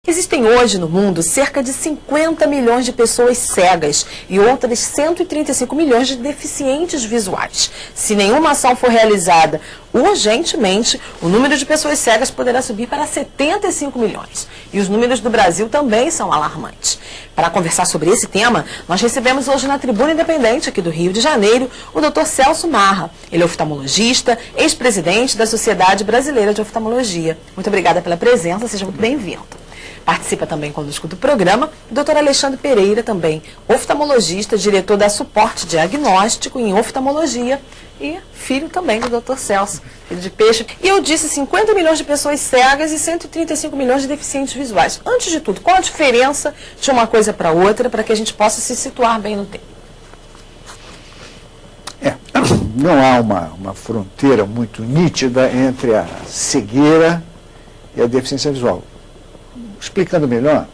Existem hoje no mundo cerca de 50 milhões de pessoas cegas e outras 135 milhões de deficientes visuais. Se nenhuma ação for realizada urgentemente, o número de pessoas cegas poderá subir para 75 milhões. E os números do Brasil também são alarmantes. Para conversar sobre esse tema, nós recebemos hoje na Tribuna Independente, aqui do Rio de Janeiro, o Dr. Celso Marra. Ele é oftalmologista, ex-presidente da Sociedade Brasileira de Oftalmologia. Muito obrigada pela presença, seja muito bem-vindo. Participa também conosco do programa o Dr. Alexandre Pereira, também oftalmologista, diretor da Suporte Diagnóstico em Oftalmologia e filho também do Dr. Celso, filho de peixe. E eu disse 50 milhões de pessoas cegas e 135 milhões de deficientes visuais. Antes de tudo, qual a diferença de uma coisa para outra, para que a gente possa se situar bem no tempo? Não há uma fronteira muito nítida entre a cegueira e a deficiência visual. Explicando melhor,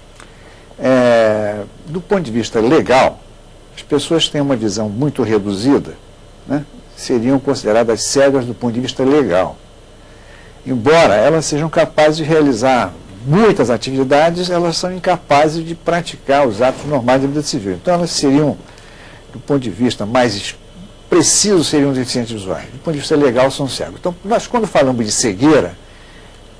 do ponto de vista legal, as pessoas têm uma visão muito reduzida, né? Seriam consideradas cegas do ponto de vista legal. Embora elas sejam capazes de realizar muitas atividades, elas são incapazes de praticar os atos normais da vida civil. Então elas seriam, do ponto de vista mais preciso, seriam deficientes visuais. Do ponto de vista legal, são cegos. Então, nós quando falamos de cegueira,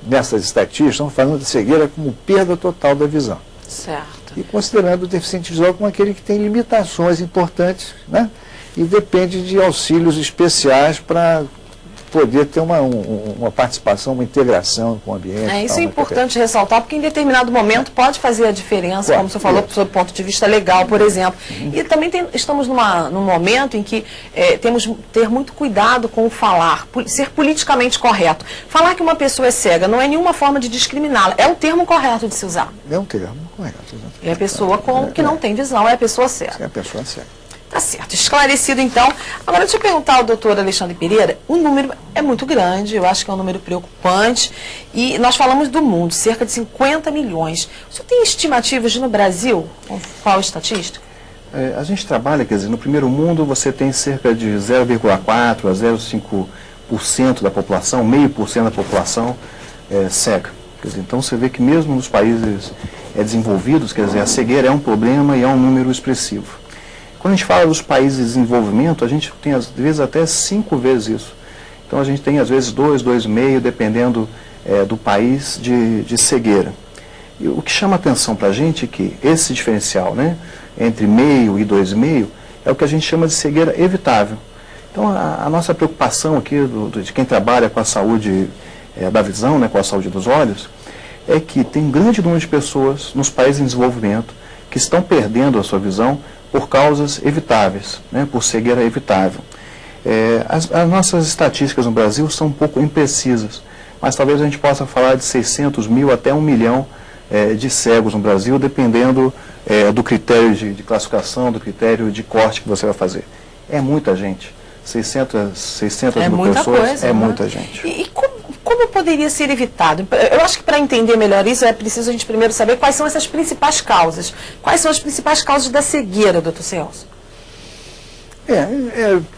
nessas estatísticas, estamos falando de cegueira como perda total da visão. Certo. E considerando o deficiente visual como aquele que tem limitações importantes, né? E depende de auxílios especiais para poder ter uma participação, uma integração com o ambiente. Isso é importante ressaltar, porque em determinado momento pode fazer a diferença, como você falou, sob o ponto de vista legal, por exemplo. E também estamos num momento em que temos que ter muito cuidado com o falar, ser politicamente correto. Falar que uma pessoa é cega não é nenhuma forma de discriminá-la, é o termo correto de se usar. É um termo correto. Exatamente. E a pessoa que não tem visão é a pessoa cega. É a pessoa cega. Tá certo, esclarecido então. Agora deixa eu perguntar ao doutor Alexandre Pereira, o número é muito grande, eu acho que é um número preocupante, e nós falamos do mundo, cerca de 50 milhões. O senhor tem estimativas de no Brasil? Qual a estatística? A gente trabalha, quer dizer, no primeiro mundo você tem cerca de 0,4% a 0,5% da população, 0,5% da população cega. Quer dizer, então você vê que mesmo nos países desenvolvidos, quer dizer, a cegueira é um problema e é um número expressivo. Quando a gente fala dos países de desenvolvimento, a gente tem às vezes até 5 vezes isso. Então a gente tem às vezes 2, 2,5, dependendo do país de cegueira. E o que chama atenção para a gente é que esse diferencial, né, entre 0,5 e 2,5 é o que a gente chama de cegueira evitável. Então a nossa preocupação aqui de quem trabalha com a saúde da visão, né, com a saúde dos olhos, é que tem um grande número de pessoas nos países em desenvolvimento que estão perdendo a sua visão por causas evitáveis, né, por cegueira evitável. As nossas estatísticas no Brasil são um pouco imprecisas, mas talvez a gente possa falar de 600 mil até 1 milhão de cegos no Brasil, dependendo do critério de classificação, do critério de corte que você vai fazer. É muita gente. 600 mil pessoas coisa, é né? muita gente. E como poderia ser evitado? Eu acho que para entender melhor isso é preciso a gente primeiro saber quais são essas principais causas. Quais são as principais causas da cegueira, doutor Celso?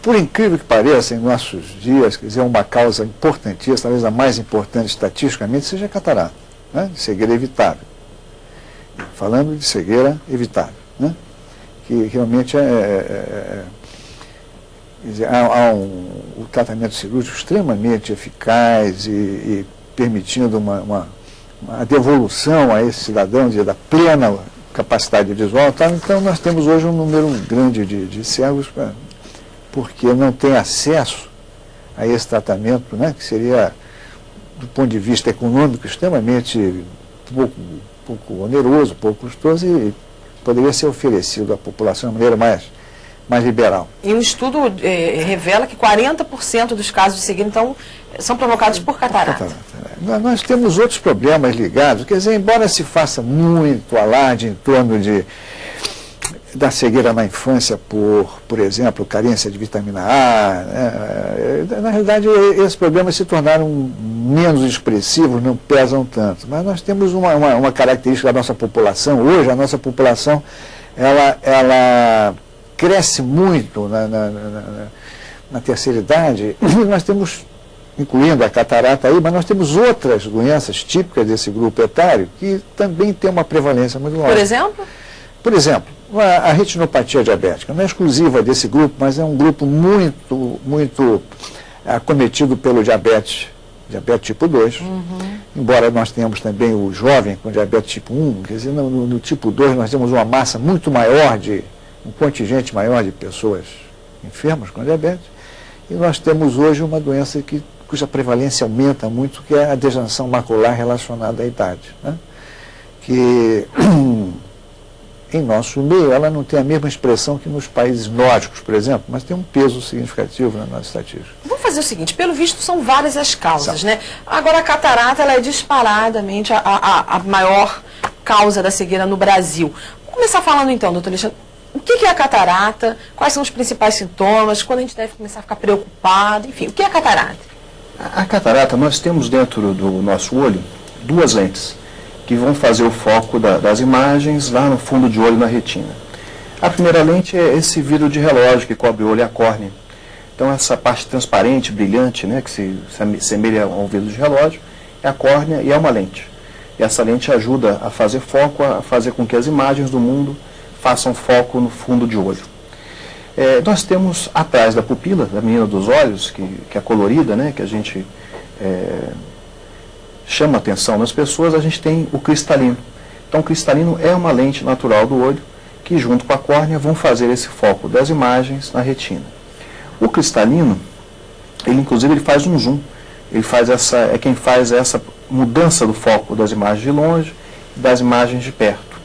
Por incrível que pareça, em nossos dias, quer dizer, uma causa importantíssima, talvez a mais importante estatisticamente, seja a catarata, né? Cegueira evitável. Falando de cegueira evitável, né? Que realmente há um tratamento cirúrgico extremamente eficaz e permitindo uma devolução a esse cidadão da plena capacidade visual. Tá? Então nós temos hoje um número grande de cegos porque não tem acesso a esse tratamento, né, que seria, do ponto de vista econômico, extremamente pouco oneroso, pouco custoso e poderia ser oferecido à população de maneira mais liberal. E um estudo revela que 40% dos casos de cegueira, então, são provocados por catarata. Nós temos outros problemas ligados, quer dizer, embora se faça muito alarde em torno da cegueira na infância por exemplo, carência de vitamina A, né? Na realidade, esses problemas se tornaram menos expressivos, não pesam tanto. Mas nós temos uma característica da nossa população. Hoje, a nossa população, ela cresce muito na terceira idade, e nós temos incluindo a catarata aí, mas nós temos outras doenças típicas desse grupo etário que também tem uma prevalência muito alta. Por exemplo? Por exemplo, a retinopatia diabética não é exclusiva desse grupo, mas é um grupo muito acometido pelo diabetes tipo 2. Embora nós tenhamos também o jovem com diabetes tipo 1, quer dizer, no tipo 2 nós temos uma massa muito maior, um contingente maior de pessoas enfermas com diabetes, e nós temos hoje uma doença cuja prevalência aumenta muito, que é a degeneração macular relacionada à idade, né? Que em nosso meio ela não tem a mesma expressão que nos países nórdicos, por exemplo, mas tem um peso significativo na nossa estatística. Vamos fazer o seguinte, pelo visto são várias as causas, São. né? Agora a catarata ela é disparadamente a maior causa da cegueira no Brasil. Vamos começar falando então, doutor Alexandre, o que é a catarata, quais são os principais sintomas, quando a gente deve começar a ficar preocupado, enfim, o que é a catarata? A catarata, nós temos dentro do nosso olho duas lentes que vão fazer o foco das imagens lá no fundo de olho, na retina. A primeira lente é esse vidro de relógio que cobre o olho e a córnea. Então essa parte transparente, brilhante, né, que se assemelha a um vidro de relógio, é a córnea e é uma lente. E essa lente ajuda a fazer foco, a fazer com que as imagens do mundo façam foco no fundo de olho. Nós temos atrás da pupila, da menina dos olhos, que é colorida, né, que a gente chama atenção nas pessoas, a gente tem o cristalino. Então o cristalino é uma lente natural do olho que junto com a córnea vão fazer esse foco das imagens na retina. O cristalino, ele inclusive ele faz um zoom, é quem faz essa mudança do foco das imagens de longe e das imagens de perto.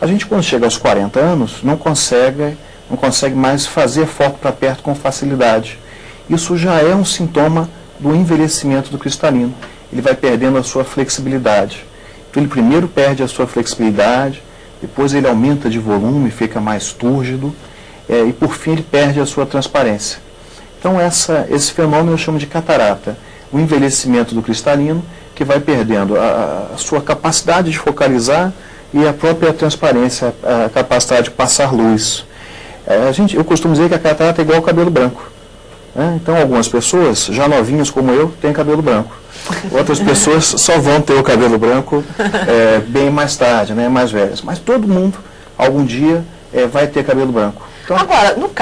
A gente quando chega aos 40 anos não consegue mais fazer foco para perto com facilidade. Isso já é um sintoma do envelhecimento do cristalino. Ele vai perdendo a sua flexibilidade. Então ele primeiro perde a sua flexibilidade, depois ele aumenta de volume, fica mais túrgido, e por fim ele perde a sua transparência. Então esse fenômeno eu chamo de catarata, o envelhecimento do cristalino, que vai perdendo a sua capacidade de focalizar e a própria transparência, a capacidade de passar luz. Eu costumo dizer que a catarata é igual ao cabelo branco. Então algumas pessoas, já novinhas como eu, têm cabelo branco. Outras pessoas só vão ter o cabelo branco bem mais tarde, né, mais velhas. Mas todo mundo, algum dia, vai ter cabelo branco. Então, agora, no caso